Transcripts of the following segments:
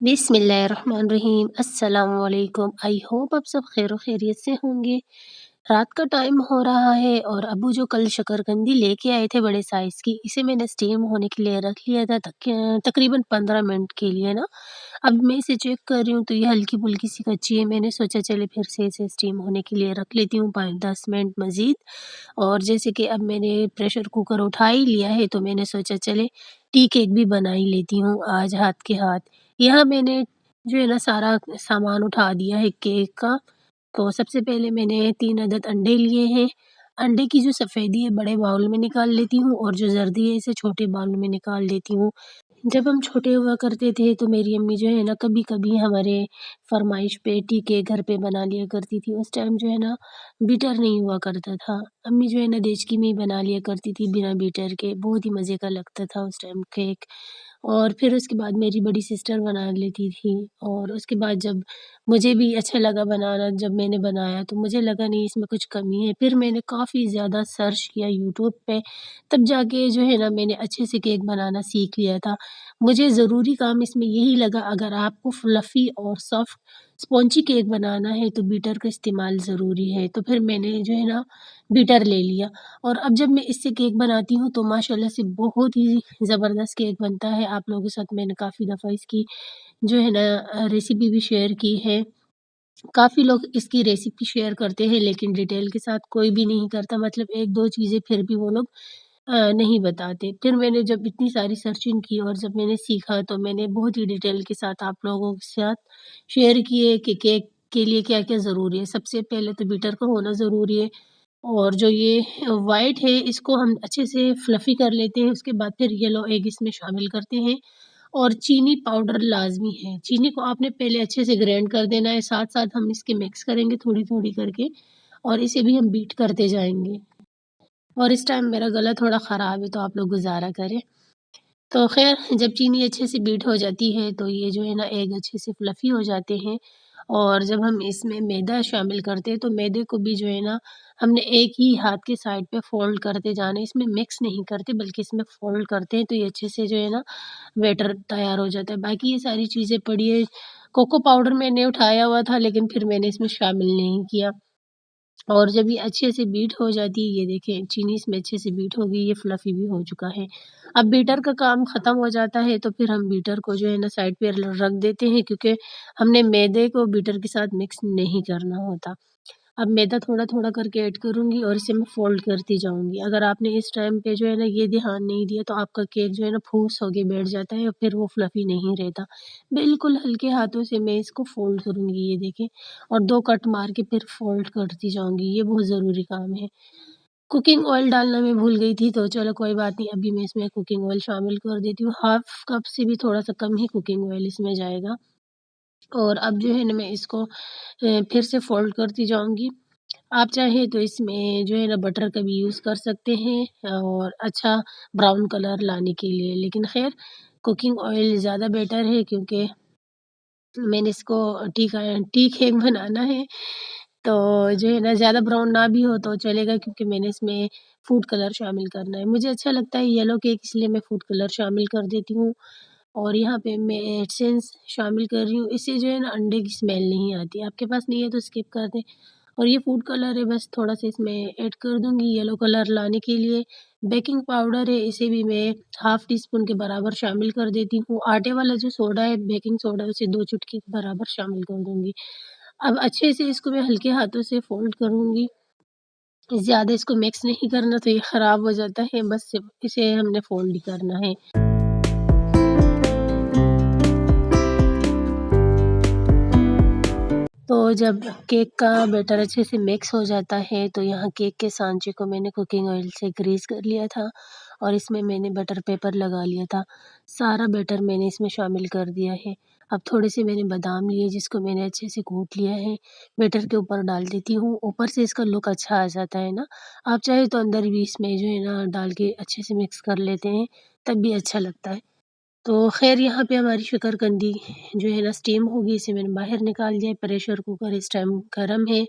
बिस्मिल्लाहिर्रहमानिर्रहीम अस्सलाम वालेकुम। आई होप आप सब खैर खैरियत से होंगे। रात का टाइम हो रहा है और अब्बू जो कल शकरकंदी लेके आए थे बड़े साइज़ की, इसे मैंने स्टीम होने के लिए रख लिया था तकरीबन 15 मिनट के लिए ना। अब मैं इसे चेक कर रही हूँ तो ये हल्की-फुल्की सी कच्ची है। मैंने सोचा चले फिर से इसे स्टीम होने के लिए रख लेती हूँ 5-10 मिनट मज़ीद। और जैसे कि अब मैंने प्रेशर कुकर उठा ही लिया है तो मैंने सोचा चले टी केक भी बना ही लेती हूँ आज हाथ के हाथ। यहाँ मैंने जो है ना सारा सामान उठा दिया है केक का। तो सबसे पहले मैंने 3 अदद अंडे लिए हैं। अंडे की जो सफ़ेदी है बड़े बाउल में निकाल लेती हूँ और जो ज़र्दी है इसे छोटे बाउल में निकाल लेती हूँ। जब हम छोटे हुआ करते थे तो मेरी अम्मी जो है ना कभी-कभी हमारे फ़रमाइश पे टीके घर पे बना लिया करती थी। उस टाइम जो है ना बीटर नहीं हुआ करता था। अम्मी जो है ना देचकी में ही बना लिया करती थी बिना बीटर के। बहुत ही मज़े का लगता था उस टाइम केक। और फिर उसके बाद मेरी बड़ी सिस्टर बना लेती थी और उसके बाद जब मुझे भी अच्छा लगा बनाना, जब मैंने बनाया तो मुझे लगा नहीं इसमें कुछ कमी है। फिर मैंने काफ़ी ज़्यादा सर्च किया यूट्यूब पे, तब जाके जो है ना मैंने अच्छे से केक बनाना सीख लिया था। मुझे ज़रूरी काम इसमें यही लगा, अगर आपको फ्लफ़ी और सॉफ्ट स्पॉन्जी केक बनाना है तो बीटर का इस्तेमाल ज़रूरी है। तो फिर मैंने जो है ना बीटर ले लिया और अब जब मैं इससे केक बनाती हूँ तो माशाल्लाह से बहुत ही ज़बरदस्त केक बनता है। आप लोगों के साथ मैंने काफ़ी दफ़ा इसकी जो है ना रेसिपी भी शेयर की है। काफ़ी लोग इसकी रेसिपी शेयर करते हैं लेकिन डिटेल के साथ कोई भी नहीं करता, मतलब 1-2 चीज़ें फिर भी वो लोग नहीं बताते। फिर मैंने जब इतनी सारी सर्चिंग की और जब मैंने सीखा तो मैंने बहुत ही डिटेल के साथ आप लोगों के साथ शेयर किए कि केक के लिए क्या-क्या ज़रूरी है। सबसे पहले तो बीटर का होना ज़रूरी है और जो ये व्हाइट है इसको हम अच्छे से फ्लफ़ी कर लेते हैं। उसके बाद फिर येलो एग इसमें शामिल करते हैं और चीनी पाउडर लाज़मी है। चीनी को आपने पहले अच्छे से ग्राइंड कर देना है, साथ-साथ हम इसके मिक्स करेंगे थोड़ी-थोड़ी करके और इसे भी हम बीट करते जाएँगे। और इस टाइम मेरा गला थोड़ा ख़राब है तो आप लोग गुज़ारा करें। तो ख़ैर जब चीनी अच्छे से बीट हो जाती है तो ये जो है ना एग अच्छे से फ्लफ़ी हो जाते हैं और जब हम इसमें मैदा शामिल करते हैं तो मैदे को भी जो है ना हमने एक ही हाथ के साइड पे फ़ोल्ड करते जाना है। इसमें मिक्स नहीं करते बल्कि इसमें फ़ोल्ड करते हैं तो ये अच्छे से जो है ना बैटर तैयार हो जाता है। बाकी ये सारी चीज़ें पड़ी है। कोको पाउडर मैंने उठाया हुआ था लेकिन फिर मैंने इसमें शामिल नहीं किया। और जब ये अच्छे से बीट हो जाती है, ये देखें चीनी इसमें अच्छे से बीट हो गई, ये फ्लफ़ी भी हो चुका है। अब बीटर का काम ख़त्म हो जाता है तो फिर हम बीटर को जो है ना साइड पे र रख देते हैं क्योंकि हमने मैदे को बीटर के साथ मिक्स नहीं करना होता। अब मैदा थोड़ा-थोड़ा करके ऐड करूँगी और इसे मैं फ़ोल्ड करती जाऊँगी। अगर आपने इस टाइम पे जो है ना ये ध्यान नहीं दिया तो आपका केक जो है ना फूस होके बैठ जाता है और फिर वो फ्लफ़ी नहीं रहता। बिल्कुल हल्के हाथों से मैं इसको फ़ोल्ड करूँगी, ये देखें, और 2 कट मार के फिर फ़ोल्ड करती जाऊँगी, ये बहुत ज़रूरी काम है। कुकिंग ऑयल डालना मैं भूल गई थी तो चलो कोई बात नहीं, अभी मैं इसमें कुकिंग ऑयल शामिल कर देती हूँ। हाफ़ कप से भी थोड़ा-सा कम ही कुकिंग ऑयल इसमें जाएगा और अब जो है ना मैं इसको फिर से फ़ोल्ड करती जाऊँगी। आप चाहें तो इसमें जो है ना बटर का भी यूज़ कर सकते हैं और अच्छा ब्राउन कलर लाने के लिए। लेकिन ख़ैर कुकिंग ऑयल ज़्यादा बेटर है क्योंकि मैंने इसको टी केक बनाना है, तो जो है ना ज़्यादा ब्राउन ना भी हो तो चलेगा क्योंकि मैंने इसमें फूड कलर शामिल करना है। मुझे अच्छा लगता है येलो केक, इसलिए मैं फूड कलर शामिल कर देती हूँ और यहाँ पे मैं एसेंस शामिल कर रही हूँ। इससे जो है ना अंडे की स्मेल नहीं आती। आपके पास नहीं है तो स्किप कर दें। और ये फूड कलर है, बस थोड़ा-सा इसमें ऐड कर दूँगी येलो कलर लाने के लिए। बेकिंग पाउडर है, इसे भी मैं हाफ़ टी स्पून के बराबर शामिल कर देती हूँ। आटे वाला जो सोडा है, बेकिंग सोडा, उसे 2 चुटकी के बराबर शामिल कर दूँगी। अब अच्छे से इसको मैं हल्के हाथों से फ़ोल्ड करूँगी। ज़्यादा इसको मिक्स नहीं करना तो ये ख़राब हो जाता है, बस सिर्फ़ इसे हमने फ़ोल्ड ही करना है। तो जब केक का बैटर अच्छे से मिक्स हो जाता है तो यहाँ केक के सांचे को मैंने कुकिंग ऑयल से ग्रीस कर लिया था और इसमें मैंने बटर पेपर लगा लिया था। सारा बैटर मैंने इसमें शामिल कर दिया है। अब थोड़े से मैंने बादाम लिए जिसको मैंने अच्छे से कूट लिया है, बैटर के ऊपर डाल देती हूँ। ऊपर से इसका लुक अच्छा आ जाता है ना। आप चाहे तो अंदर भी इसमें जो है ना डाल के अच्छे से मिक्स कर लेते हैं, तब भी अच्छा लगता है। तो ख़ैर यहाँ पे हमारी शकरकंदी जो है ना स्टीम होगी, इसे मैंने बाहर निकाल दिया है। प्रेशर कुकर इस टाइम गरम है,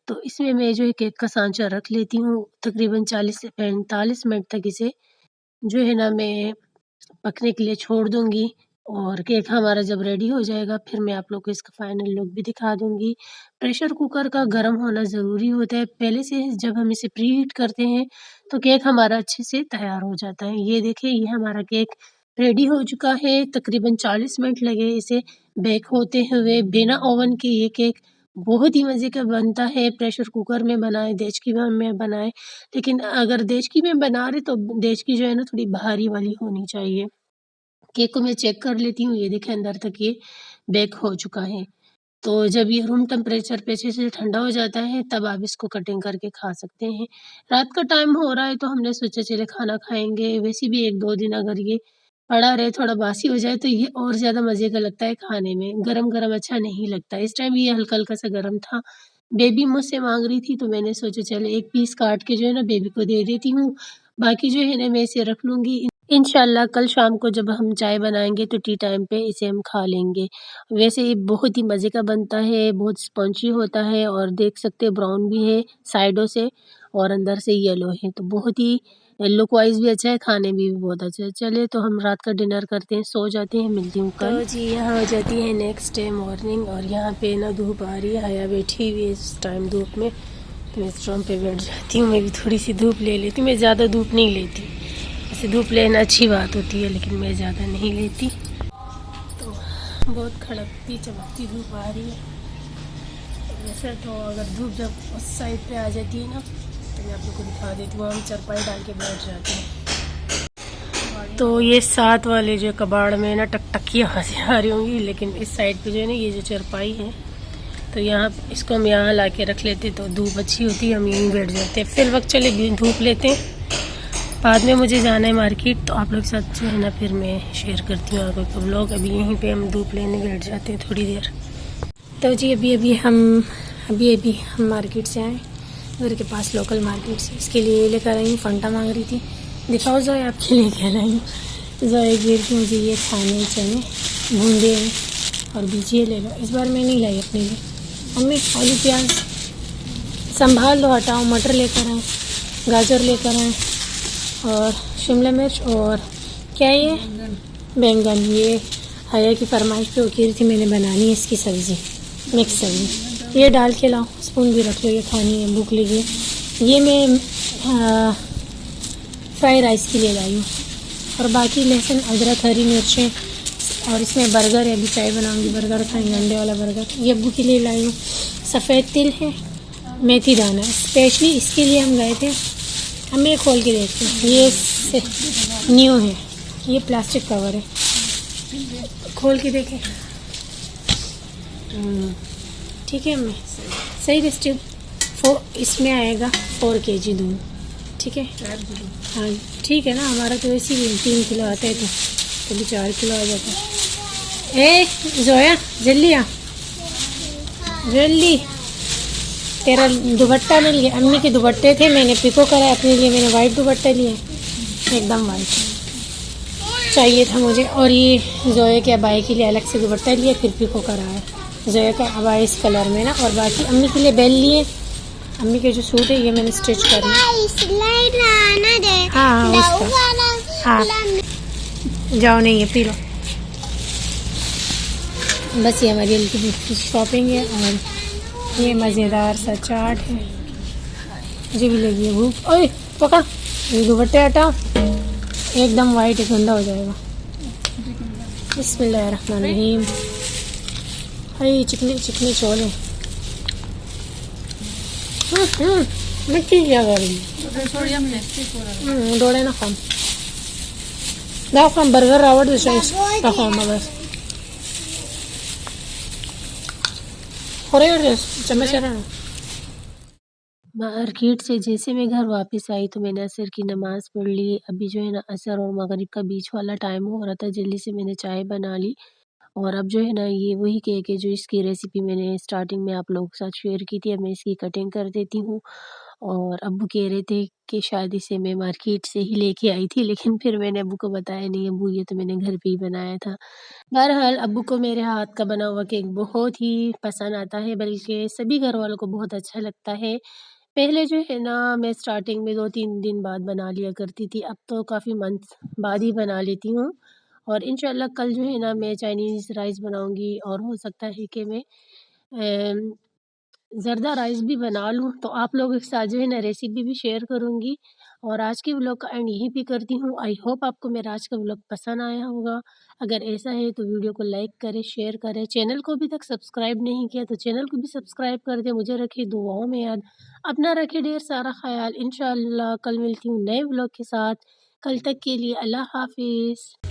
तो इसमें मैं जो है केक का सांचा रख लेती हूँ। तकरीबन 40 से 45 मिनट तक इसे जो है ना मैं पकने के लिए छोड़ दूँगी। और केक हमारा जब रेडी हो जाएगा फिर मैं आप लोग को इसका फाइनल लुक भी दिखा दूँगी। प्रेशर कुकर का गर्म होना ज़रूरी होता है, पहले से जब हम इसे प्रीहीट करते हैं तो केक हमारा अच्छे से तैयार हो जाता है। ये देखिए ये हमारा केक रेडी हो चुका है, तकरीबन 40 मिनट लगे इसे बेक होते हुए बिना ओवन के। ये केक बहुत ही मज़े का बनता है, प्रेशर कुकर में बनाएँ, देचकी में बनाएँ। लेकिन अगर देचकी में बना रहे तो देचकी जो है ना थोड़ी भारी वाली होनी चाहिए। केक को मैं चेक कर लेती हूँ, ये देखिए अंदर तक ये बेक हो चुका है। तो जब ये रूम टेम्परेचर पे अच्छे से ठंडा हो जाता है तब आप इसको कटिंग करके खा सकते हैं। रात का टाइम हो रहा है तो हमने सोचा चले खाना खाएँगे, वैसे भी 1-2 दिन अगर ये पड़ा रहे थोड़ा बासी हो जाए तो ये और ज़्यादा मज़े का लगता है खाने में, गरम-गरम अच्छा नहीं लगता। इस टाइम ये हल्का-हल्का सा गरम था। बेबी मुझसे माँग रही थी तो मैंने सोचा चलो 1 पीस काट के जो है ना बेबी को दे देती हूँ, बाकी जो है ना मैं इसे रख लूँगी। इंशाल्लाह कल शाम को जब हम चाय बनाएँगे तो टी टाइम पे इसे हम खा लेंगे। वैसे ये बहुत ही मज़े का बनता है, बहुत स्पंची होता है और देख सकते हैं ब्राउन भी है साइडों से और अंदर से येलो है, तो बहुत ही लुक वाइज़ भी अच्छा है, खाने में भी बहुत अच्छा है। चलिए तो हम रात का डिनर करते हैं, सो जाते हैं, मिलती हूँ कल। तो जी यहाँ हो जाती है नेक्स्ट डे मॉर्निंग और यहाँ पे ना धूप आ रही है, हया बैठी हुई है इस टाइम धूप में, तो मैं इस रूम पे बैठ जाती हूँ। मैं भी थोड़ी सी धूप ले लेती हूँ, मैं ज़्यादा धूप नहीं लेती। वैसे धूप लेना अच्छी बात होती है लेकिन मैं ज़्यादा नहीं लेती। तो बहुत खड़कती चमकती धूप आ रही है। वैसे तो अगर धूप जब उस साइड पे आ जाती है ना तो मैं आप लोग को दिखा देती हूँ, हम चारपाई डाल के बैठ जाते हैं। तो ये साथ वाले जो कबाड़ में ना टकटकी आवाज़ें आ रही होंगी, लेकिन इस साइड पे जो है ना ये जो चारपाई है तो यहाँ इसको हम यहाँ ला के रख लेते तो धूप अच्छी होती है, हम यहीं बैठ जाते हैं। फिर वक्त चले धूप लेते हैं, बाद में मुझे जाना है मार्केट तो आप लोग के साथ जो है ना फिर मैं शेयर करती हूँ आपको व्लॉग। अभी यहीं पे हम धूप लेने बैठ जाते हैं थोड़ी देर। तो जी अभी हम मार्केट से आए, घर के पास लोकल मार्केट से। इसके लिए लेकर आई हूँ, फंटा मांग रही थी। दिखाओ जोए आपके लिए क्या लाई हूँ। जोए गिर के मुझे ये खाने चने भूंदे और बीजिए ले लो। इस बार मैं नहीं लाई अपने लिए। मम्मी आलू प्याज संभाल लो, हटाओ। मटर लेकर आए, गाजर लेकर आए और शिमला मिर्च और क्या ये बैंगन। ये हया की फरमाइश पे उठी थी मैंने बनानी है इसकी सब्ज़ी, मिक्स सब्ज़ी। ये डाल के लाओ, स्पून भी रख लो, ये खानी है, भूख लगी है। ये मैं फ्राई राइस के लिए लाई हूँ और बाकी लहसुन अदरक हरी मिर्चें और इसमें बर्गर है, अभी चाय बनाऊँगी, बर्गर खाएंगे, अंडे वाला बर्गर। ये अब्बू के लिए लाई हूँ। सफ़ेद तिल है, मेथी दाना, स्पेशली इसके लिए हम गए थे। हम ये खोल के देखते हैं, ये न्यू है, ये प्लास्टिक कवर है, खोल के देखें। ठीक है हमें सही रिस्टिव इसमें आएगा 4 kg दूध, ठीक है। हाँ ठीक है ना, हमारा तो वैसे ही 3 किलो आता है तो कभी 4 किलो आ जाता है। ए जोया जल्दी आ, जल्दी। तेरा दुपट्टा मिल गया, अम्मी के दुपट्टे थे, मैंने पिको करा अपने लिए, मैंने वाइट दुपट्टे लिए, एकदम वाइट चाहिए था मुझे। और ये जोया के अबाई के लिए अलग से दुपट्टा लिया, फिर पिको करा है जोया का अबाई इस कलर में ना। और बाकी अम्मी के लिए बेल लिए, अम्मी के जो सूट है ये मैंने स्टिच कर लिया। हाँ उसका, हाँ जाओ, नहीं है पी लो। बस ये हमारी हल्की शॉपिंग है और ये मज़ेदार सा चाट है। मुझे भी लगी है भूख। ओए पकड़, ये दुपट्टे हटाओ, एकदम वाइट गंदा हो जाएगा। बिस्मिल्लाहिर्रहमानिर्रहीम। अरे चिकनी चिकनी चोले मिट्टी क्या कर रही डोळे ना खाम दाव खाम बर्गर आवडतं खाम बस चम्मच मार्केट से जैसे मैं घर वापस आई तो मैंने असर की नमाज़ पढ़ ली। अभी जो है ना असर और मगरिब का बीच वाला टाइम हो रहा था, जल्दी से मैंने चाय बना ली। और अब जो है ना ये वही केक है जो इसकी रेसिपी मैंने स्टार्टिंग में आप लोगों के साथ शेयर की थी। अब मैं इसकी कटिंग कर देती हूँ। और अब्बू कह रहे थे कि शायद इसे मैं मार्केट से ही लेके आई थी, लेकिन फिर मैंने अब्बू को बताया नहीं अब्बू ये तो मैंने घर पे ही बनाया था। बहरहाल अब्बू को मेरे हाथ का बना हुआ केक बहुत ही पसंद आता है, बल्कि सभी घर वालों को बहुत अच्छा लगता है। पहले जो है ना मैं स्टार्टिंग में 2-3 दिन बाद बना लिया करती थी, अब तो काफ़ी मंथ बाद ही बना लेती हूँ। और इंशाल्लाह कल जो है ना मैं चाइनीज़ राइस बनाऊँगी और हो सकता है कि मैं अम, ज़र्दा राइस भी बना लूँ, तो आप लोगों के साथ जो है ना रेसिपी भी शेयर करूँगी। और आज के व्लॉग का एंड यहीं पे करती हूँ। आई होप आपको मेरा आज का व्लॉग पसंद आया होगा। अगर ऐसा है तो वीडियो को लाइक करें, शेयर करें। चैनल को अभी तक सब्सक्राइब नहीं किया तो चैनल को भी सब्सक्राइब कर दें। मुझे रखिए दुआओं में याद। अपना रखिए ढेर सारा ख़याल। इंशाअल्लाह कल मिलती हूँ नए व्लॉग के साथ। कल तक के लिए अल्लाह हाफ़िज़।